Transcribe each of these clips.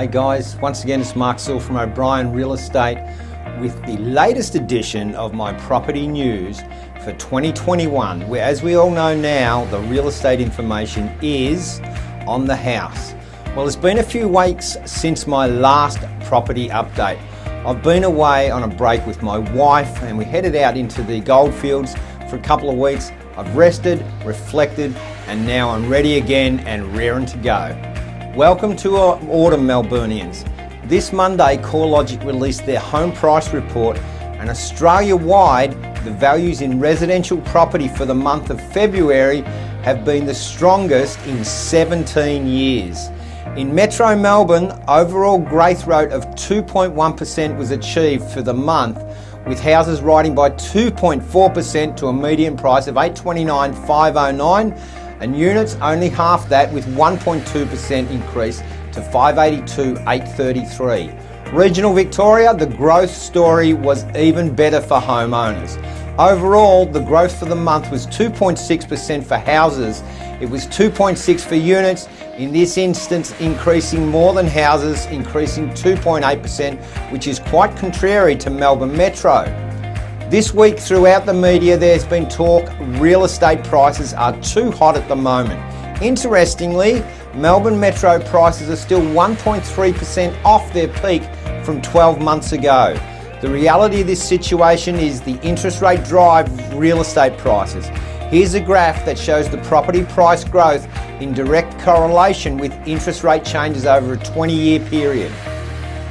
Hey guys, once again it's Mark Sewell from OBrien Real Estate with the latest edition of my property news for 2021, where, as we all know now, the real estate information is on the house. Well, it's been a few weeks since my last property update. I've been away on a break with my wife and we headed out into the goldfields for a couple of weeks. I've rested, reflected, and now I'm ready again and raring to go. Welcome to our autumn, Melburnians. This Monday, CoreLogic released their home price report, and Australia-wide, the values in residential property for the month of February have been the strongest in 17 years. In Metro Melbourne, overall growth rate of 2.1% was achieved for the month, with houses rising by 2.4% to a median price of $829,509, and units only half that, with 1.2% increase to 582,833. Regional Victoria, the growth story was even better for homeowners. Overall, the growth for the month was 2.6% for houses. It was 2.6% for units, in this instance increasing more than houses, increasing 2.8%, which is quite contrary to Melbourne Metro. This week throughout the media there's been talk real estate prices are too hot at the moment. Interestingly, Melbourne Metro prices are still 1.3% off their peak from 12 months ago. The reality of this situation is the interest rate drive real estate prices. Here's a graph that shows the property price growth in direct correlation with interest rate changes over a 20-year period.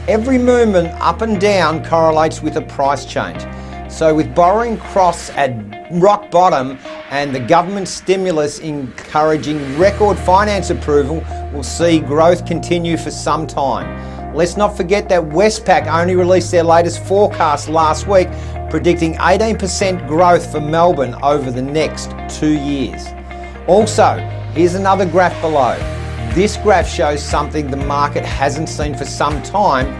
Every movement up and down correlates with a price change. So with borrowing costs at rock bottom and the government stimulus encouraging record finance approval, we'll see growth continue for some time. Let's not forget that Westpac only released their latest forecast last week, predicting 18% growth for Melbourne over the next 2 years. Also, here's another graph below. This graph shows something the market hasn't seen for some time,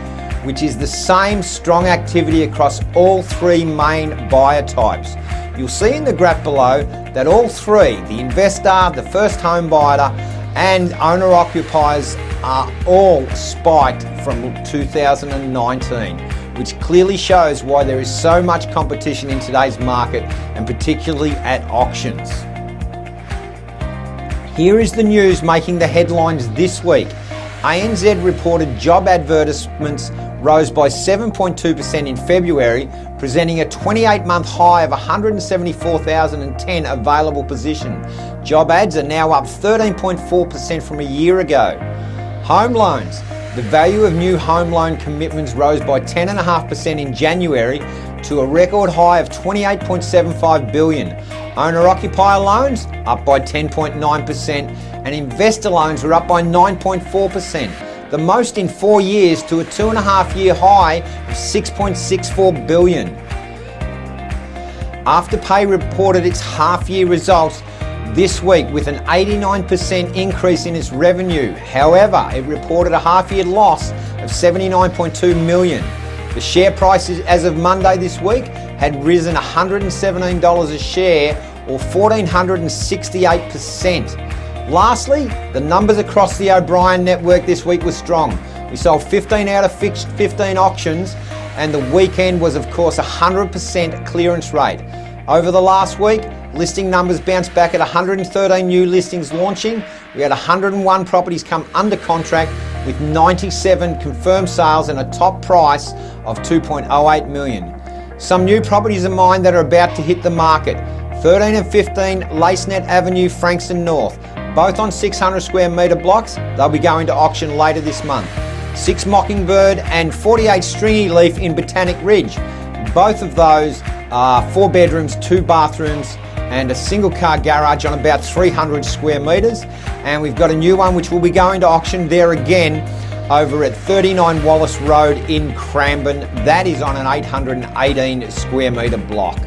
which is the same strong activity across all three main buyer types. You'll see in the graph below that all three, the investor, the first home buyer, and owner-occupiers, are all spiked from 2019, which clearly shows why there is so much competition in today's market, and particularly at auctions. Here is the news making the headlines this week. ANZ reported job advertisements rose by 7.2% in February, presenting a 28-month high of 174,010 available positions. Job ads are now up 13.4% from a year ago. Home loans. The value of new home loan commitments rose by 10.5% in January to a record high of $28.75 billion. Owner-occupier loans up by 10.9%, and investor loans were up by 9.4%. The most in 4 years, to a 2.5-year high of $6.64 billion. Afterpay reported its half-year results this week with an 89% increase in its revenue. However, it reported a half-year loss of $79.2 million. The share price as of Monday this week had risen $117 a share, or 1,468%. Lastly, the numbers across the OBrien network this week were strong. We sold 15 out of 15 auctions, and the weekend was of course 100% clearance rate. Over the last week, listing numbers bounced back at 113 new listings launching. We had 101 properties come under contract, with 97 confirmed sales and a top price of $2.08 million. Some new properties of mine that are about to hit the market: 13 and 15 Lacenet Avenue, Frankston North, both on 600 square metre blocks. They'll be going to auction later this month. 6 Mockingbird and 48 Stringy Leaf in Botanic Ridge. Both of those are 4 bedrooms, 2 bathrooms, and a single car garage on about 300 square metres. And we've got a new one which will be going to auction there again over at 39 Wallace Road in Cranbourne. That is on an 818 square metre block.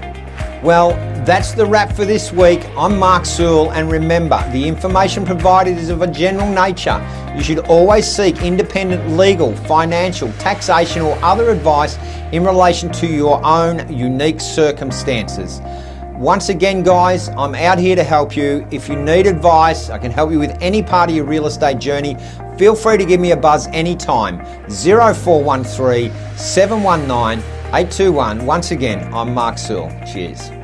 Well, that's the wrap for this week. I'm Mark Sewell, and remember, the information provided is of a general nature. You should always seek independent legal, financial, taxation or other advice in relation to your own unique circumstances. Once again, guys, I'm out here to help you. If you need advice, I can help you with any part of your real estate journey. Feel free to give me a buzz anytime. 0413 719 821. Once again, I'm Mark Sewell. Cheers.